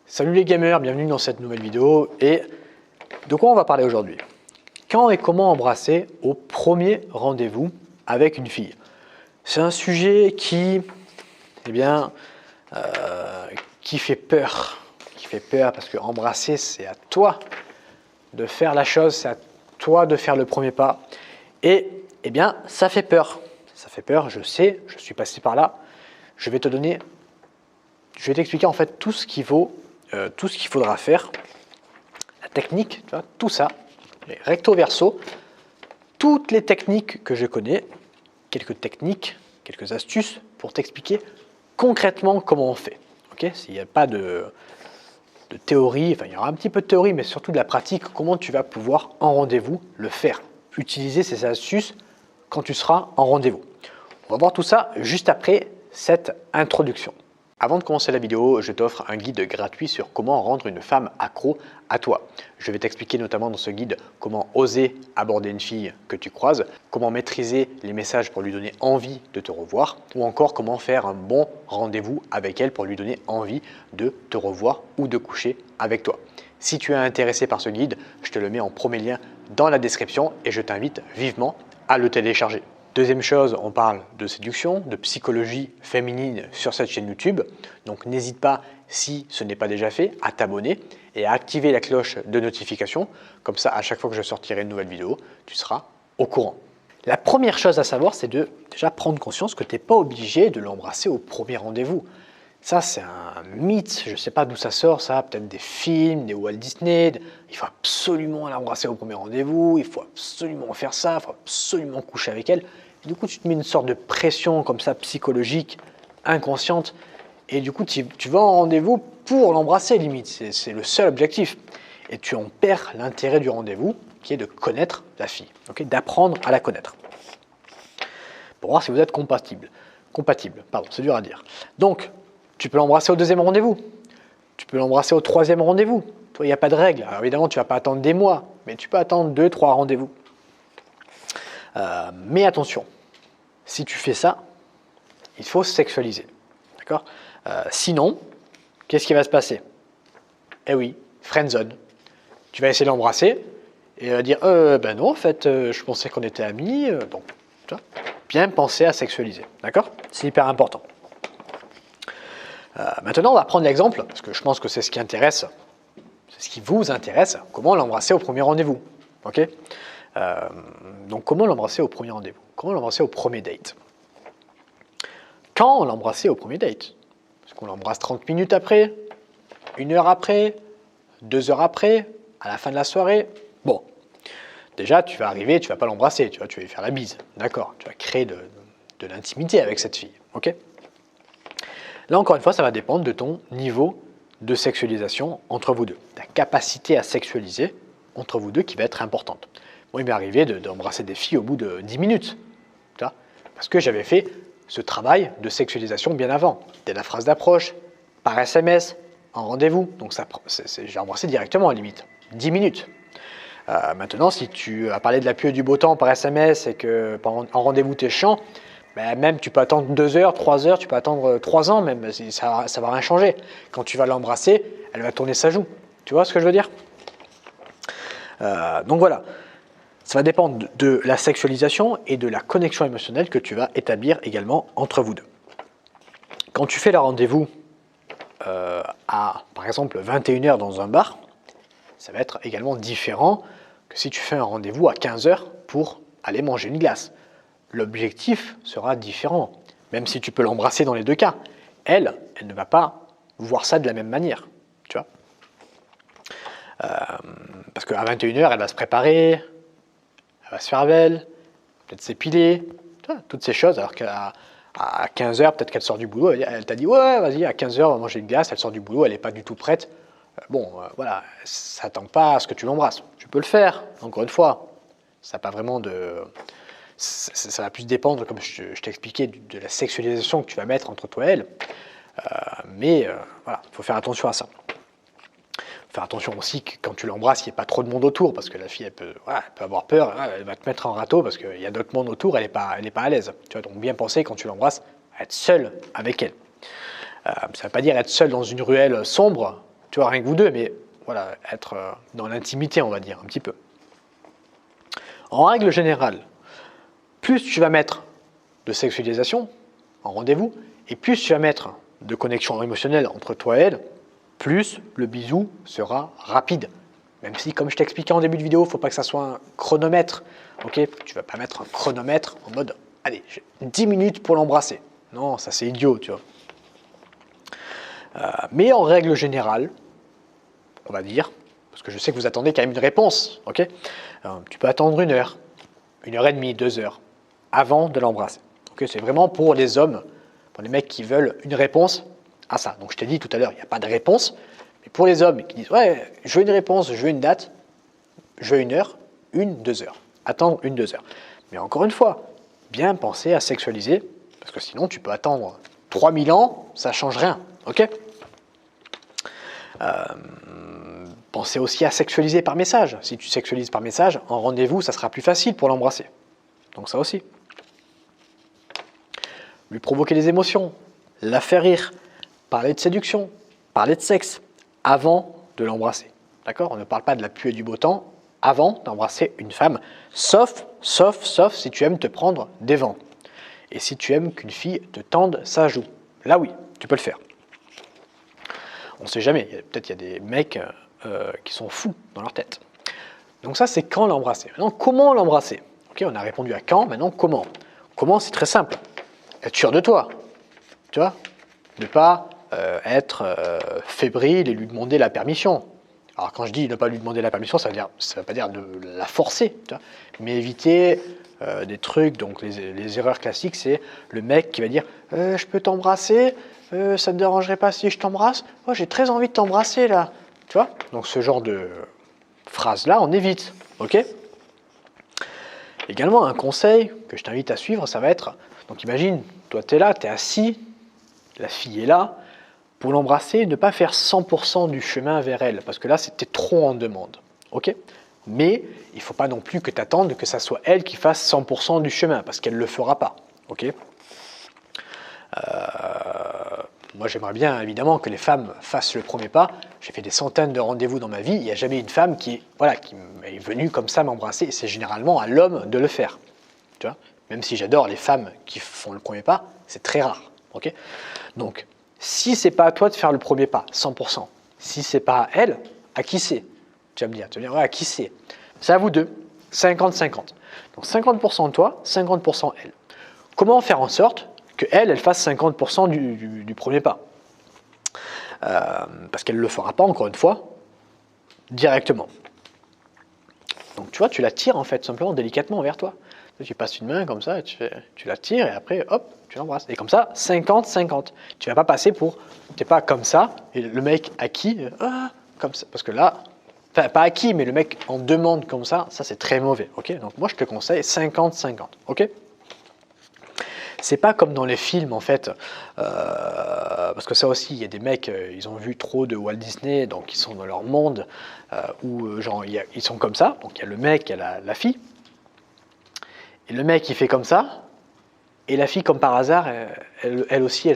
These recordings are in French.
Salut les gamers, bienvenue dans cette nouvelle vidéo. Et de quoi on va parler aujourd'hui? Quand et comment embrasser au premier rendez-vous avec une fille? C'est un sujet qui, qui fait peur. Parce que embrasser, c'est à toi de faire la chose, c'est à toi de faire le premier pas. Et ça fait peur. Ça fait peur, je sais, je suis passé par là. Je vais t'expliquer en fait tout ce qu'il faudra faire, la technique, tu vois, tout ça, les recto verso, toutes les techniques que je connais, quelques techniques, quelques astuces pour t'expliquer concrètement comment on fait. Ok, s'il n'y a pas de théorie, enfin il y aura un petit peu de théorie, mais surtout de la pratique, comment tu vas pouvoir en rendez-vous le faire, utiliser ces astuces quand tu seras en rendez-vous. On va voir tout ça juste après cette introduction. Avant de commencer la vidéo, je t'offre un guide gratuit sur comment rendre une femme accro à toi. Je vais t'expliquer notamment dans ce guide comment oser aborder une fille que tu croises, comment maîtriser les messages pour lui donner envie de te revoir, ou encore comment faire un bon rendez-vous avec elle pour lui donner envie de te revoir ou de coucher avec toi. Si tu es intéressé par ce guide, je te le mets en premier lien dans la description et je t'invite vivement à le télécharger. Deuxième chose, on parle de séduction, de psychologie féminine sur cette chaîne YouTube. Donc n'hésite pas, si ce n'est pas déjà fait, à t'abonner et à activer la cloche de notification. Comme ça, à chaque fois que je sortirai une nouvelle vidéo, tu seras au courant. La première chose à savoir, c'est de déjà prendre conscience que tu n'es pas obligé de l'embrasser au premier rendez-vous. Ça, c'est un mythe, je ne sais pas d'où ça sort, ça, peut-être des films, des Walt Disney. Il faut absolument l'embrasser au premier rendez-vous, il faut absolument faire ça, il faut absolument coucher avec elle. Et du coup, tu te mets une sorte de pression comme ça, psychologique, inconsciente. Et du coup, tu vas en rendez-vous pour l'embrasser, limite. C'est le seul objectif. Et tu en perds l'intérêt du rendez-vous, qui est de connaître la fille, okay, d'apprendre à la connaître. Pour voir si vous êtes compatible. Pardon, c'est dur à dire. Donc, tu peux l'embrasser au deuxième rendez-vous. Tu peux l'embrasser au troisième rendez-vous. Toi, il n'y a pas de règle. Alors évidemment, tu ne vas pas attendre des mois, mais tu peux attendre 2-3 rendez-vous. Mais attention, si tu fais ça, il faut sexualiser. D'accord ? Sinon, qu'est-ce qui va se passer? Eh oui, friendzone. Tu vas essayer de l'embrasser et elle va dire ben non, en fait, je pensais qu'on était amis. Donc, tu vois, bien penser à sexualiser. D'accord? C'est hyper important. Maintenant, on va prendre l'exemple, parce que je pense que c'est ce qui intéresse, c'est ce qui vous intéresse, comment l'embrasser au premier rendez-vous. Okay, donc, comment l'embrasser au premier rendez-vous? Comment l'embrasser au premier date? Quand l'embrasser au premier date? Est-ce qu'on l'embrasse 30 minutes après? 1 heure après? 2 heures après? À la fin de la soirée? Bon, déjà, tu vas arriver, tu ne vas pas l'embrasser, tu vas lui faire la bise. D'accord, tu vas créer de l'intimité avec cette fille. Ok. Là, encore une fois, ça va dépendre de ton niveau de sexualisation entre vous deux. Ta capacité à sexualiser entre vous deux qui va être importante. Moi, il m'est arrivé d'embrasser des filles au bout de 10 minutes. Tu vois, parce que j'avais fait ce travail de sexualisation bien avant. Dès la phrase d'approche, par SMS, en rendez-vous. Donc, j'ai embrassé directement à la limite. 10 minutes. Maintenant, si tu as parlé de la pluie et du beau temps par SMS et que en rendez-vous, tu es chiant, ben même tu peux attendre 2 heures, 3 heures, tu peux attendre 3 ans même, ça ne va rien changer. Quand tu vas l'embrasser, elle va tourner sa joue. Tu vois ce que je veux dire? Donc voilà, ça va dépendre de la sexualisation et de la connexion émotionnelle que tu vas établir également entre vous deux. Quand tu fais le rendez-vous à, par exemple, 21h dans un bar, ça va être également différent que si tu fais un rendez-vous à 15h pour aller manger une glace. L'objectif sera différent, même si tu peux l'embrasser dans les deux cas. Elle ne va pas voir ça de la même manière, tu vois. Parce qu'à 21h, elle va se préparer, elle va se faire belle, peut-être s'épiler, toutes ces choses, alors qu'à 15h, peut-être qu'elle sort du boulot, elle t'a dit « Ouais, vas-y, à 15h, on va manger une glace », elle sort du boulot, elle n'est pas du tout prête. Voilà, ça n'attend pas à ce que tu l'embrasses. Tu peux le faire, encore une fois, ça n'a pas vraiment de... Ça va plus dépendre, comme je t'expliquais, de la sexualisation que tu vas mettre entre toi et elle. Voilà, il faut faire attention à ça. Faire attention aussi que quand tu l'embrasses, il n'y ait pas trop de monde autour, parce que la fille, elle peut avoir peur, elle va te mettre en râteau, parce qu'il y a d'autres monde autour, elle n'est pas à l'aise. Tu vois, donc bien penser, quand tu l'embrasses, à être seul avec elle. Ça ne veut pas dire être seul dans une ruelle sombre, tu vois, rien que vous deux, mais voilà, être dans l'intimité, on va dire, un petit peu. En règle générale, plus tu vas mettre de sexualisation en rendez-vous, et plus tu vas mettre de connexion émotionnelle entre toi et elle, plus le bisou sera rapide. Même si, comme je t'expliquais en début de vidéo, il ne faut pas que ça soit un chronomètre. Ok, tu ne vas pas mettre un chronomètre en mode, allez, j'ai 10 minutes pour l'embrasser. Non, ça c'est idiot, tu vois. Mais en règle générale, on va dire, parce que je sais que vous attendez quand même une réponse, ok, tu peux attendre 1 heure et demie, 2 heures, avant de l'embrasser. Okay, c'est vraiment pour les hommes, pour les mecs qui veulent une réponse à ça. Donc je t'ai dit tout à l'heure, il n'y a pas de réponse, mais pour les hommes qui disent, ouais, je veux une réponse, je veux une date, je veux 1 heure, 2 heures. Attendre 2 heures. Mais encore une fois, bien penser à sexualiser, parce que sinon tu peux attendre 3000 ans, ça ne change rien, ok. Pensez aussi à sexualiser par message. Si tu sexualises par message, en rendez-vous, ça sera plus facile pour l'embrasser. Donc ça aussi. Lui provoquer des émotions, la faire rire, parler de séduction, parler de sexe, avant de l'embrasser. D'accord? On ne parle pas de la pluie et du beau temps avant d'embrasser une femme, sauf si tu aimes te prendre des vents. Et si tu aimes qu'une fille te tende sa joue. Là oui, tu peux le faire. On ne sait jamais, peut-être il y a des mecs qui sont fous dans leur tête. Donc ça, c'est quand l'embrasser. Maintenant, comment l'embrasser? Ok, on a répondu à quand, maintenant comment? Comment, c'est très simple. Être sûr de toi, tu vois, ne pas être fébrile et lui demander la permission. Alors quand je dis ne pas lui demander la permission, ça veut pas dire de la forcer, tu vois, mais éviter des trucs. Donc les erreurs classiques, c'est le mec qui va dire je peux t'embrasser, ça ne te dérangerait pas si je t'embrasse? Moi, j'ai très envie de t'embrasser là. Tu vois? Donc ce genre de phrase-là, on évite. Ok? Également, un conseil que je t'invite à suivre, ça va être, donc imagine, toi tu es là, tu es assis, la fille est là, pour l'embrasser, ne pas faire 100% du chemin vers elle, parce que là, c'était trop en demande. Ok? Mais il ne faut pas non plus que tu attendes que ça soit elle qui fasse 100% du chemin, parce qu'elle ne le fera pas. Ok? Moi, j'aimerais bien, évidemment, que les femmes fassent le premier pas. J'ai fait des centaines de rendez-vous dans ma vie. Il n'y a jamais une femme qui est venue comme ça m'embrasser. C'est généralement à l'homme de le faire. Tu vois? Même si j'adore les femmes qui font le premier pas, c'est très rare. Okay? Donc, si ce n'est pas à toi de faire le premier pas, 100%, si ce n'est pas à elle, à qui c'est? Tu vas me dire, ouais, à qui c'est? C'est à vous deux, 50-50. Donc 50% de toi, 50% elle. Comment faire en sorte qu'elle fasse 50% du premier pas? Parce qu'elle ne le fera pas, encore une fois, directement. Donc tu vois, tu la tires en fait, simplement, délicatement vers toi. Tu passes une main comme ça, tu la tires et après, hop, tu l'embrasses. Et comme ça, 50-50. Tu ne vas pas passer pour, tu n'es pas comme ça, et le mec acquis, comme ça. Parce que là, enfin pas acquis, mais le mec en demande comme ça c'est très mauvais. Okay? Donc moi, je te conseille 50-50. Ok? C'est pas comme dans les films en fait, parce que ça aussi, il y a des mecs, ils ont vu trop de Walt Disney, donc ils sont dans leur monde, où genre, ils sont comme ça, donc il y a le mec, il y a la fille, et le mec il fait comme ça, et la fille comme par hasard, elle aussi,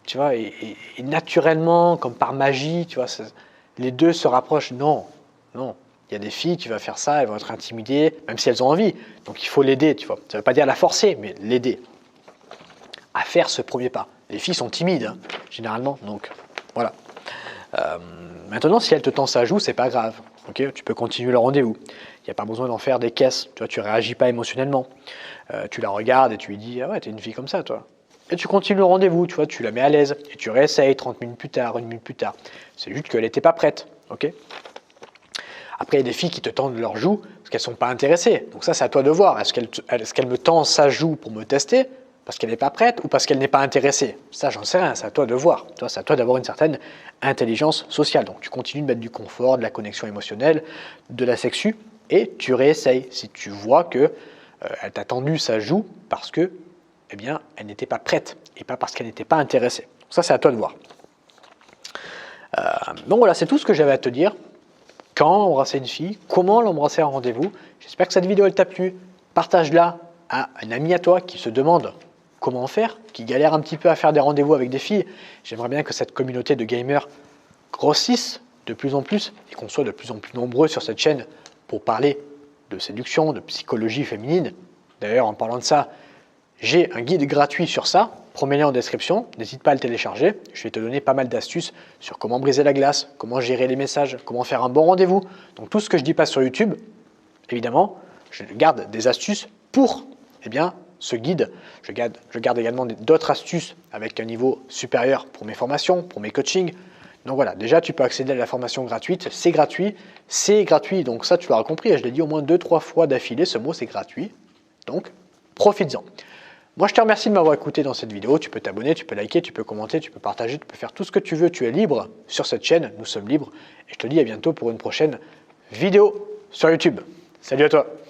tu vois, et naturellement, comme par magie, tu vois, les deux se rapprochent. Non, il y a des filles, tu vas faire ça, elles vont être intimidées, même si elles ont envie, donc il faut l'aider, tu vois, ça veut pas dire la forcer, mais l'aider à faire ce premier pas. Les filles sont timides, hein, généralement, donc voilà. Maintenant, si elle te tend sa joue, c'est pas grave. Okay, tu peux continuer le rendez-vous. Il n'y a pas besoin d'en faire des caisses. Tu vois, tu réagis pas émotionnellement. Tu la regardes et tu lui dis, ah ouais, t'es une fille comme ça, toi. Et tu continues le rendez-vous, tu vois, tu la mets à l'aise et tu réessayes 30 minutes plus tard, 1 minute plus tard. C'est juste qu'elle n'était pas prête. Okay. Après, il y a des filles qui te tendent leur joue parce qu'elles ne sont pas intéressées. Donc ça, c'est à toi de voir. Est-ce qu'elle me tend sa joue pour me tester parce qu'elle n'est pas prête ou parce qu'elle n'est pas intéressée? Ça, j'en sais rien, c'est à toi de voir. C'est à toi d'avoir une certaine intelligence sociale. Donc tu continues de mettre du confort, de la connexion émotionnelle, de la sexu, et tu réessayes. Si tu vois qu'elle t'a tendu sa joue parce que, eh bien, elle n'était pas prête et pas parce qu'elle n'était pas intéressée. Donc ça, c'est à toi de voir. Donc voilà, c'est tout ce que j'avais à te dire. Quand embrasser une fille, comment l'embrasser en rendez-vous. J'espère que cette vidéo elle t'a plu. Partage-la à un ami à toi qui se demande comment faire, qui galère un petit peu à faire des rendez-vous avec des filles. J'aimerais bien que cette communauté de gamers grossisse de plus en plus et qu'on soit de plus en plus nombreux sur cette chaîne pour parler de séduction, de psychologie féminine. D'ailleurs, en parlant de ça, j'ai un guide gratuit sur ça, promets-le en description, n'hésite pas à le télécharger. Je vais te donner pas mal d'astuces sur comment briser la glace, comment gérer les messages, comment faire un bon rendez-vous. Donc tout ce que je dis pas sur YouTube, évidemment, je garde des astuces pour ce guide. Je garde également d'autres astuces avec un niveau supérieur pour mes formations, pour mes coachings. Donc voilà, déjà tu peux accéder à la formation gratuite, c'est gratuit, donc ça tu l'auras compris, je l'ai dit au moins 2-3 fois d'affilée, ce mot c'est gratuit, donc profites-en. Moi je te remercie de m'avoir écouté dans cette vidéo, tu peux t'abonner, tu peux liker, tu peux commenter, tu peux partager, tu peux faire tout ce que tu veux, tu es libre sur cette chaîne, nous sommes libres, et je te dis à bientôt pour une prochaine vidéo sur YouTube. Salut à toi!